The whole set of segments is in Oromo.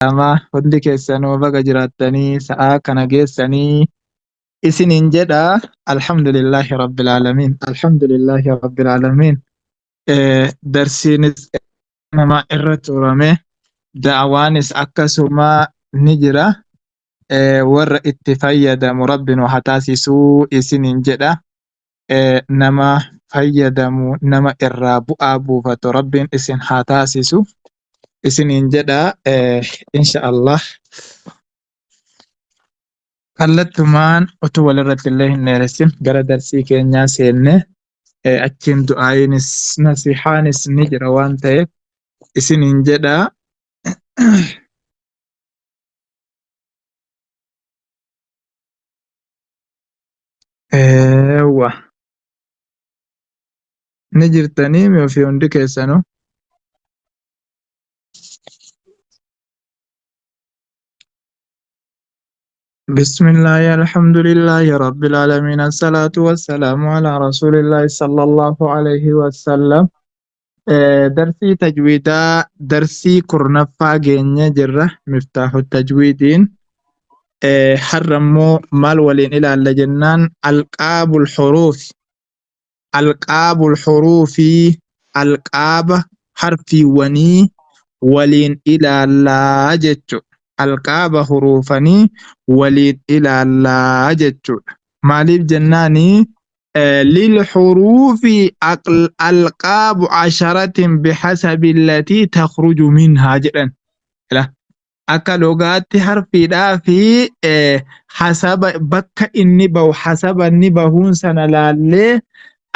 Ama hundi keessanuu baga jiraattanii sa'aa kana geessanii isiniin jedha alhamdulillahi rabbil aalamiin alhamdulillahi rabbil aalamiin. Darsiinis nama irra turame da'awaanis akkasuma ni jira. Warra itti fayyadamu rabbiin haa taasisuu isiniin jedha. Nama fayyadamu nama irraa bu'aa buufatu rabbiin isin haa taasisu isiniin jedha. Insha Allah kallattumaan utuu walirratti illee hin dheeressin gara darsii keenyaa seenne achiin du'aayinis nasihaanis ni jira waan ta'eef isiniin jedha. Ni jirtanii mi ofii hundi keessanuu? بسم الله الحمد لله رب العالمين الصلاة والسلام على رسول الله صلى الله عليه وسلم. درسي تجويدا درسي كرنفا جنة جرة مفتاح التجويدين. حرمو مال ولين إلى اللجنان ألقاب الحروف ألقاب حرفي وني ولين إلى لاجتو ألقاب حروفني ولين إلى لاجتو ماليف جناني للحروف ألقاب 10 بحسب التي تخرج منها جدا لا akka logaatti harfiidhaa fi hasaba bakka inni bahu hasaba inni bahuun sana laallee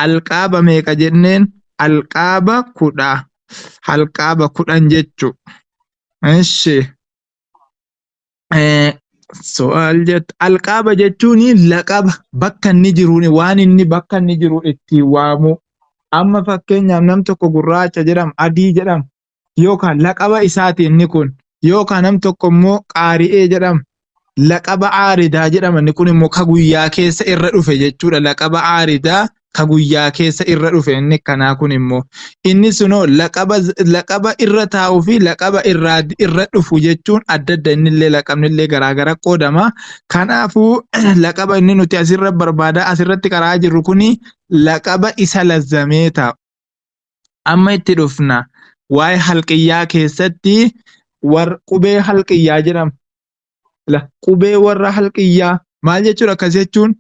alqaaba meeqa jenneen alqaaba 10 jechu. Eshi su'aal jet alqaaba jechuun laqaba bakka inni jiruun waan inni bakka inni jiru itti waamu. Amma fakkeenyaaf nam tokko gurraacha jedham adii jedham yookaan laqaba isaati inni kun. Yookaan nam tokko immoo qaari'ee jedhama. Laqaba aaridaa jedhama. Inni kun immoo ka guyyaa keessa irra dhufe jechuudha. Laqaba aaridaa ka guyyaa keessa irra dhufe inni kanaa kun immoo. Inni sunoo laqaba irra taa'uu fi laqaba irra dhufu jechuun adda adda innillee laqabni illee garaagara qoodama. Kanaafuu laqaba inni nuti asirra barbaadaa asirratti karaa jirru kuni laqaba isa lazzamee taa'u. Amma itti dhufna waa'ee halqiyyaa keessatti. Qubee halqiyyaa jedhama. Qubee warra halqiyyaa maal jechuudha? Akkas jechuun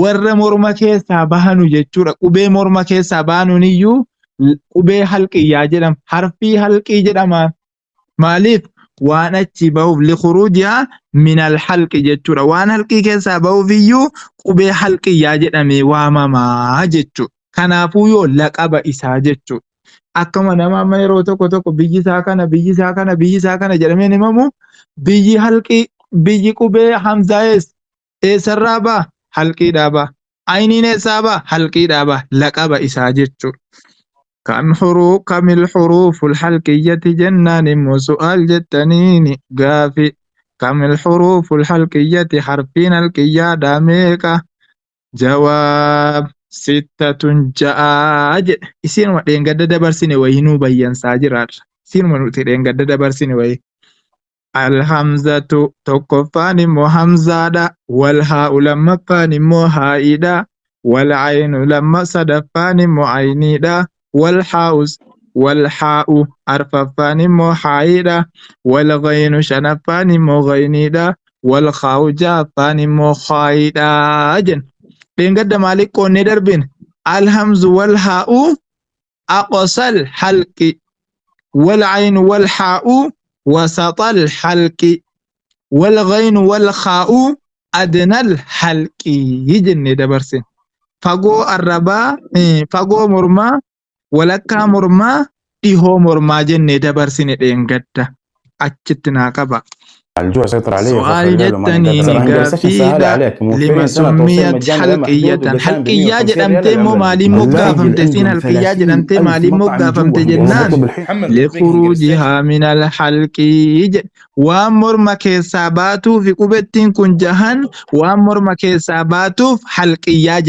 warra morma keessaa bahanu jechuudha. Qubee morma keessaa bahanuun iyyuu qubee halqiyyaa jedhama. Harfii halqii jedhama. Maaliif? Waan achi bahuuf likhuruujihaa minal halqi jechuudha. Waan halqii keessaa bahuuf iyyuu qubee halqiyyaa jedhamee waamamaa jechuudha. Kanaafuu yoo laqaba isaa jechuudha. Akkuma nama amma yeroo tokko biyyi isaa kana jedhamee himamu biyyi qubee hamzaa eessarraa ba'a halqiidhaa ba'a. Ayniin eessaa ba'a halqiidhaa ba'a laqaba isaa jechuudha. Kamil xuruuful halqiyyati jennaan immoo su'aal jettaniini gaafi kamil xuruuful halqiyyati harfiin halqiyyaadhaa meeqa? Jawaab. 6 jedhe isinuma dheengadda dabarsine wayinuu bayyansaa jiraadha. Isinuma nuti dheengadda dabarsine wayi. Alhamzatu tokkoffaan immoo hamzaadha. Walhaa'u lammaffaan immoo haa'iidha. Wal'aynu sadaffaan immoo ayniidha. Walhaa'u arfaffaan immoo haa'iidha. Walghaynu shanaffaan immoo ghayniidha. Walkhaa'u ja'affaan immoo khaa'iidha jenna. Dheengadda maaliif qoonnee darbin? Alhamzu wal haa'u aqsal halqi wal aynu wal haa'u wasatal halqi wal ghaynu wal khaa'u adnal halqi jennee dabarsin. Fagoo arrabaa fagoo mormaa walakkaa mormaa dhihoo mormaa jennee dabarsine dheengadda achitti naa qaba. الجوع سيطر عليه سؤال جتني قافيدا لما سميت حلقية حلقية جدمتي مو مالي مقافمت سين حلقية جدمتي مالي مقافمت جنان لخروجها من الحلقي وامر مكيساباتو في قبتين كن جهن وامر مكيساباتو حلقية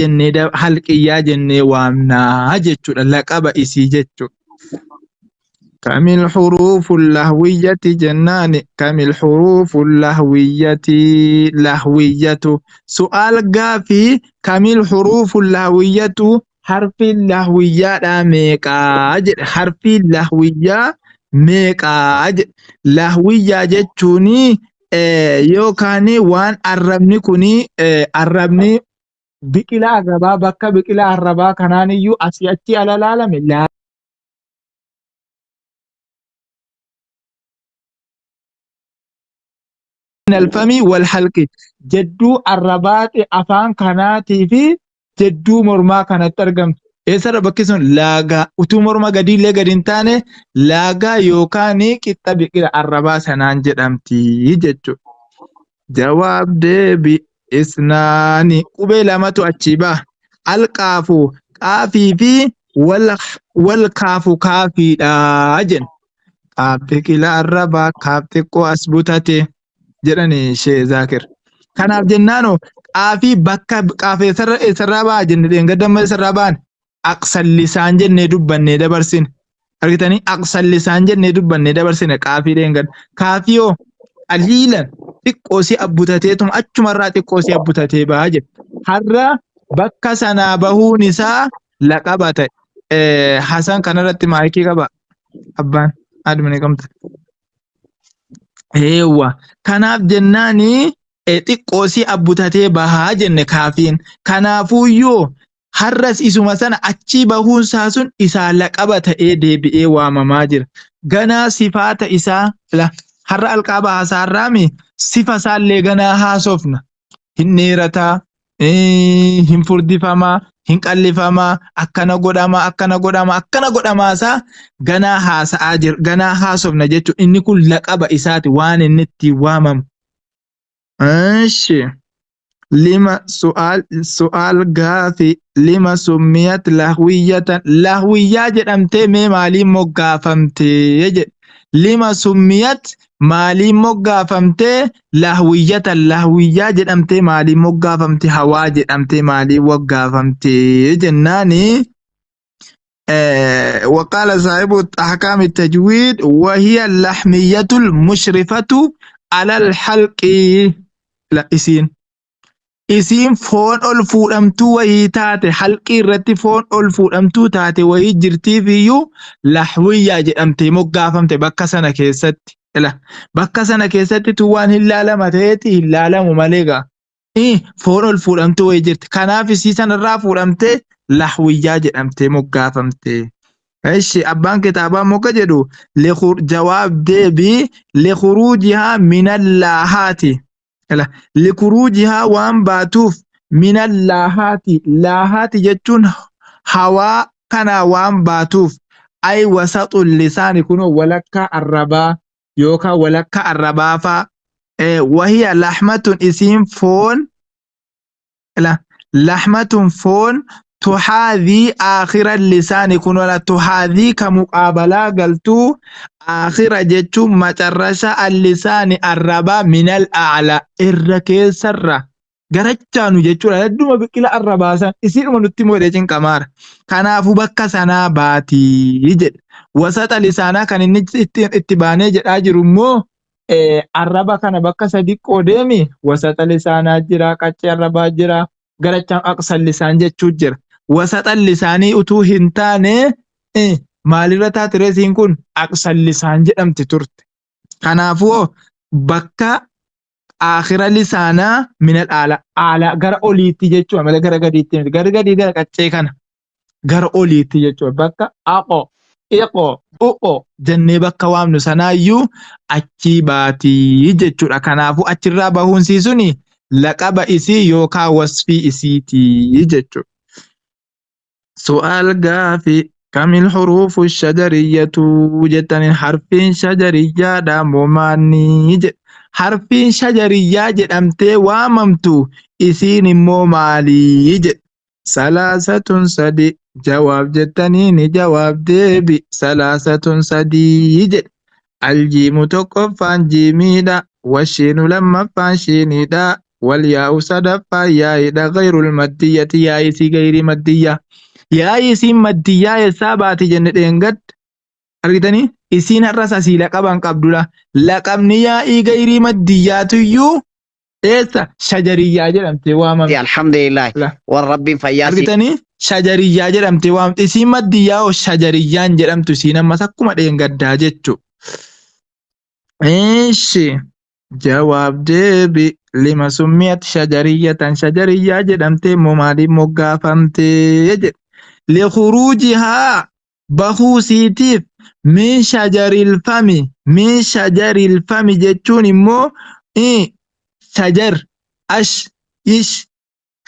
جنة وامنا جتشو لقب إسي جتشو كم الحروف اللهوية جنان كم الحروف اللهوية لهوية سؤال قافي كم الحروف اللهوية حرف اللهوية ميقا حرف اللهوية ميقا لهوية جتوني يوكاني وان arrabni kuni arrabni biqilaa arrabaa bakka biqilaa arrabaa kanaaniyyuu asii achi ala laalame الفم والحلق جدو الرباط أفان كناتي في جدو مرما كانت ترجم إيسر بكسون لاغا أتو مرما قدي لغدين تاني لاغا يوكاني كتاب الربا سنان جدامتي جدو جواب دي بإسناني قبل ما تؤتشبه القافو قافي في والكافو كافي أجن قافي كلا الربا كافي كو أسبوتاتي jedhani shee Zaakir. Kanaaf jennaano qaafii bakka qaafee sarara ba'a jenne dheengadamma sarara ba'an aqsallisaan jennee dubbannee dabarsine. Argitanii aqsallisaan jennee dubbannee dabarsine qaafii dheengad. Kaafiyoo qaliilan xiqqoosii abbutateetuma achumarraa xiqqoosii abbutatee ba'a jedhe. Har'a bakka sanaa bahuun isaa laqaba ta'e. Hasan kanarratti maayikii qaba. Abbaan adumanii qabta. Eewwa kanaaf jennaani xiqqoosii abbutatee bahaa jenne kaafiin kanaafuuyyuu har'as isuma sana achii bahuunsaa sun isaa laqaba ta'ee deebi'ee waamamaa jira ganaa sifaata isaa har'a alqaaba haasaarraami sifa isaallee ganaa haasofna hin dheerataa hin furdifamaa hin qallifamaa akkana godhamaasaa ganaa haasa'aa jira ganaa haasofna jechuun inni kun laqaba isaati waan inni ittiin waamamu. Lima su'aal gaafi lima summiyat lahwiyyatan lahwiyyaa jedhamtee mee maaliin moggaafamtee jedhe lima summiyat maaliin moggaafamtee lahwiyyatan lahwiyyaa jedhamtee maaliin moggaafamte hawaa jedhamtee maaliin moggaafamtee jennaani وقال صاحب أحكام التجويد وهي اللحمية المشرفة على الحلق لا isiin foon ol fuudhamtuu wayii taate halqii irratti foon ol fuudhamtuu taate wayii jirtiifiyyuu lahwiyyaa jedhamtee moggaafamte bakka sana keessatti. Bakka sana keessatti tu waan hin laalama ta'eeti hin laalamu malee gaa. Foon ol fuudhamtuu wayii jirti. Kanaaf isii sanarraa fuudhamtee lahwiyyaa jedhamtee moggaafamte. Eshi abbaan kitaabaa muka jedhu jawaab deebii likuruujihaa minallaahaati. likuruujihaa waan baatuuf minallaahaati laahaati jechuun hawaa kanaa waan baatuuf ay wasaxu lisaani kunoo walakkaa arrabaa yookaan walakkaa arrabaafaa wahiya laxmatun isiin foon laxmatun foon tuhaadhii aakhira lisaani kunoo tuhaadhii ka muqaabalaa galtuu aakhira jechuun macarrasha allisaani arrabaa minal a'la irra keessarra garachaanu jechuudha hedduma biqila arrabaasan isiidhuma nutti moodee cinqamaara kanaafuu bakka sanaa baatii jedhe wasaxa lisaanaa kan inni itti baanee jedhaa jiru immoo arraba kana bakka sadi qoodeemi wasaxa lisaanaa jira qaccee arrabaa jira garachaan aqsal lisaan jechuu jira wasaxa lisaanii utuu hin taane maalirra taate reesiin kun aqsal lisaan jedhamti turte kanaafuu bakka aakhira lisaanaa minal aala gara oliitti jechuudha malee gara gadiitti gara gadii gara qaccee kana gara oliitti jechuudha bakka iqo jennee bakka waamnu sanaayyuu achii baatii jechuudha kanaafuu achirraa bahuunsii suni laqaba isii yookaan wasfii isiitii jechuudha. Su'aal gaafi كم الحروف الشجرية جتن حرفين شجرية داموماني حرفين شجرية جدمتي واممتو إسين مومالي ثلاثة سدي جواب جتنين جواب ديبي ثلاثة سدي الجيم تقفان جيميدا والشين لما فانشينيدا والياء صدفا يايدا غير المدية يايسي غير مدية يا يسيم مدية يسابات جنة إنجد argitanii isiin har'as asii laqaban qabdudha. Laqabni yaa'ii gayrii maddiyyaatuyyuu eessa shajariyyaa jedhamtee waamamti. alhamdulillah warrabbiin fayyaasi argitanii shajariyyaa jedhamtee waamti. Isiin maddiyyaa oo shajariyyaan jedhamtu isiin ammas akkuma dheengaddaa jechuudha. Eeshi jawaab deebi lima summiyat shajariyyatan shajariyyaa jedhamtee immoo maaliif moggaafamtee jedhe. Likhuruujihaa bahuu siitiif min shajaril fami jechuun immoo shajar ish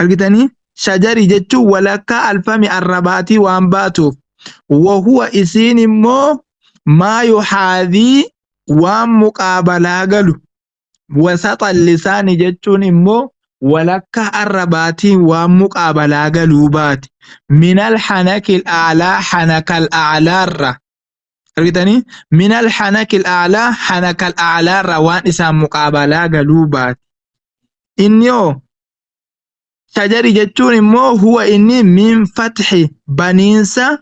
argitanii shajari jechuun walakkaa alfami arrabaatii waan baatuuf wahuwa isiin immoo maa yuhaadhii waan muqaabalaa galu wasaxa lisaani jechuun immoo walakkaa arrabaatiin waan muqaabalaa galuu baati minal hanakil aalaa hanakal aalaarra argitanii minal hanakil aalaa hanakal aalaarra waan isaan muqaabalaa galuu baati. Inni oo shajari jechuun immoo huwa inni min fatxi baniinsa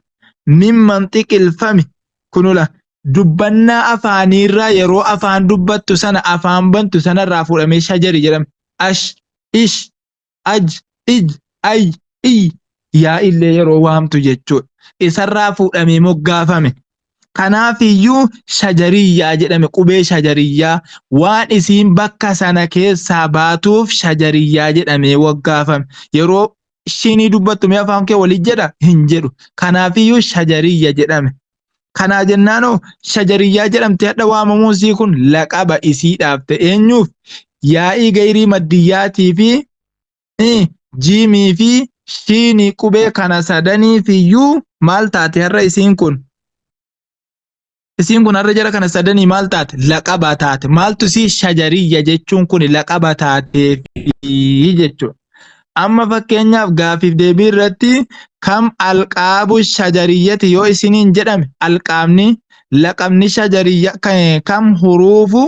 min manxiqil fami kunula dubbannaa afaaniirraa yeroo afaan dubbattu sana afaan bantu sanarraa fuudhamee shajari jedhama. Ash ish aj ij ay i yaa illee yeroo waamtu jechuudha. Isarraa fuudhamee moggaafame. Kanaafiyyuu shajariyyaa jedhame qubee shajariyyaa waan isiin bakka sana keessaa baatuuf shajariyyaa jedhamee moggaafame. Yeroo shinii dubbattu mee afaan kee waliin jedha hin jedhu. Kanaafiyyuu shajariyya jedhame. Kanaa jennaanoo shajariyyaa jedhamte hadha waamamuun isii kun laqaba isiidhaaf ta'e eenyuuf yaa'ii gayrii maddiyyaatii fi jiimii fi shiinii qubee kana sadaniifiyyuu maal taate har'a isiin kun? Isiin kun har'a jara kana sadanii maal taate? Laqaba taate. Maaltu isii shajariyya jechuun kun laqaba taateefi jechuudha. Amma fakkeenyaaf gaafiif deebii irratti kam alqaabu shajariyyati yoo isiniin jedhame alqaabni laqabni shajariyya kam huruufu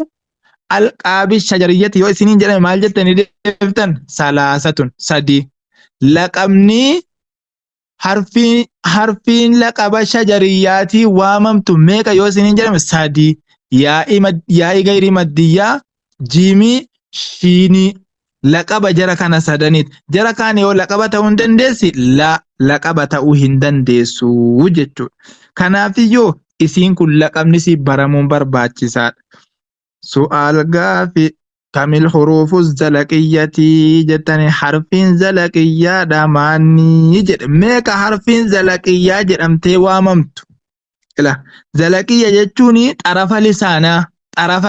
alqaabi shajariyyati yoo isiniin jedhame maal jettanii deebiftan? Salaasatun sadii. Laqabni harfiin laqaba shajariyyaatii waamamtu meeqa yoo isiniin jedhame? Sadii. Yaa'ii gayrii maddiyyaa jiimii shiinii laqaba jara kana sadaniit. Jara kaan yoo laqaba ta'uu hin dandeessi laqaba ta'uu hin dandeessu jechuudha. Kanaafiyyoo isiin kun laqabni si baramuun barbaachisaadha. Su'aal gaafi kamil huruufu zalaqiyyatii jettanii harfiin zalaqiyyaadha maanni jedhe. Meeqa harfiin zalaqiyyaa jedhamtee waamamtu? Zalaqiyya jechuun xarafa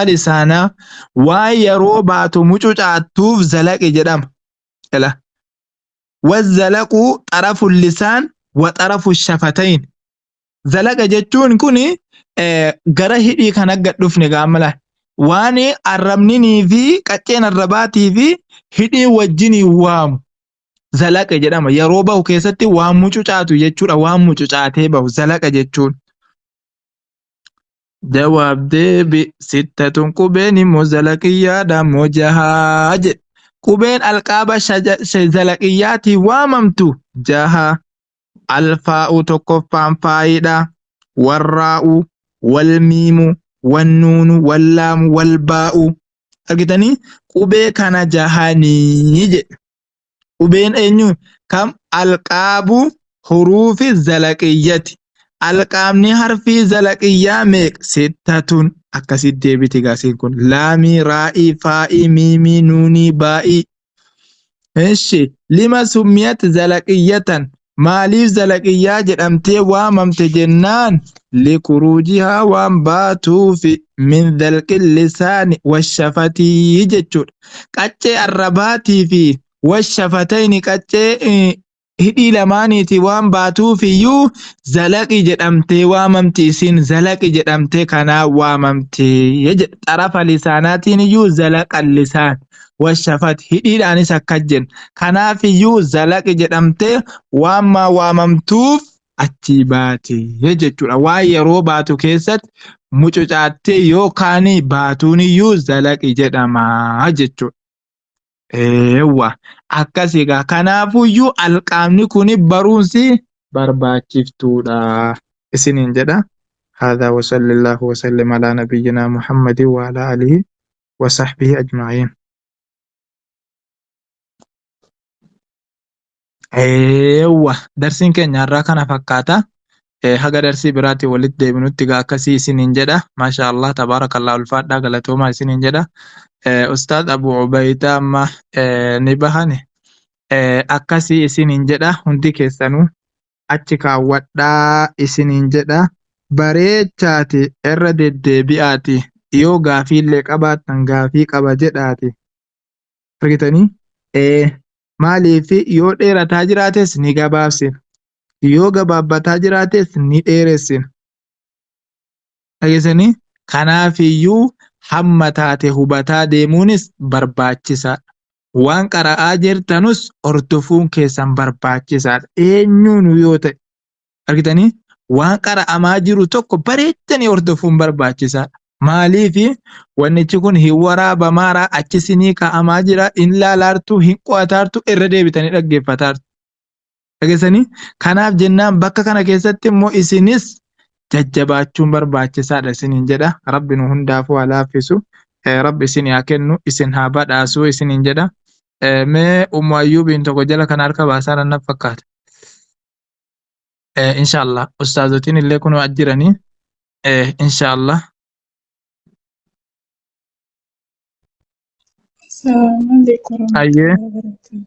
lisaanaa waan yeroo baatu mucucaattuuf zalaqi jedhama. Wazzalaqu xarafu lisaan wa xarafu shafatayn. Zalaqa jechuun kun gara hidhii kan agga dhufne gaamala. Waan arrabninii fi qacceen arrabaatii fi hidhii wajjinii waamu zalaqa jedhama. Yeroo bahu keessatti waan mucucaatu jechuudha. Waan mucucaatee bahu zalaqa jechuun. Jawaab deebi sittatun qubeen immoo zalaqiyyaadha moo jahaa jedhe. Qubeen alqaaba zalaqiyyaatii waamamtu jaha. Alfaa'u tokkoffaan faayidha. Warraa'u walmiimu wannuunu wallaamu walbaa'u. Argitanii qubee kana jahanii jedhe. Qubeen eenyu kam alqaabu huruufi zalaqiyyati. Alqaabni harfii zalaqiyyaa meeqa? Sittatun. Akkasitti deebite gaasiin kun laamii raa'ii faa'ii miimii nuunii baa'ii. Eshi lima summiyat zalaqiyyatan maaliif zalaqiyyaa jedhamtee waamamte jennaan likuruujihaa waan baatuufi min dalqil lisaani washafatii jechuudha. Qaccee arrabaatii fi washafatayni qaccee hidhii lamaaniiti waan baatuufiyyuu zalaqi jedhamtee waamamti. Isin zalaqi jedhamtee kanaa waamamte jedha. Xarafa lisaanaatiin iyyuu zalaqal lisaan washafati hidhiidhaanis akkas jenna. Kanaafiyyuu zalaqi jedhamtee waan waamamtuuf achi baate jechuudha. Waan yeroo baatu keessatti mucucaattee yookaan baatuun iyyuu zalaqi jedhama jechuudha. Akkas egaa kanaafuyyuu alqaabni kun baruunsi barbaachiftuudha isiniin jedha. هذا وصلى الله وسلم على نبينا محمد وعلى آله وصحبه أجمعين. أيوة درسين كن كان فكاتا. haga darsii biraatti walitti deebinutti gaa akkasii isiniin jedha. Maasha Allah tabaarakallah ulfaadhaa galatoomaa isiniin jedha. Ustaad Abu Ubaydaa amma ni bahane akkasii isiniin jedha. Hundi keessanuu achi kaawwadhaa isiniin jedha. Bareechaati irra deddeebi'aati yoo gaafiillee qabaattan gaafii qaba jedhaati. Argitanii? Maaliif yoo dheerataa jiraates ni gabaabsina. Yoo gabaabbataa jiraates ni dheeressina. Dhageessanii? Kanaafiyyuu hamma taate hubataa deemuunis barbaachisaadha. Waan qara'aa jirtanus hordofuun keessan barbaachisaadha. Eenyuun yoo ta'e argitanii? Waan qara'amaa jiru tokko bareechanii hordofuun barbaachisaadha. Maaliifi wannichi kun hin waraabamaa achi isinii kaa'amaa jira, hin laalaartu, hin qo'ataartu, irra deebitanii dhaggeeffataartu. Dhageessanii? Kanaaf jennaan bakka kana keessatti immoo isinis jajjabaachuun barbaachisaadha isiniin jedha. Rabbi nu hundaafuu haa laaffisu. Rabbi isin haa kennu, isin haa badhaasu isiniin jedha. Mee Ummu Ayyuubiin tokko jala kan harka baasaa natti fakkaata. Inshallah ustaazotiin illee kunoo ajjiranii. Inshallah. Assalamualaikum warahmatullahi wabarakatuh.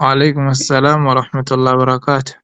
Waalaikum assalam warahmatullahi wabarakatuh.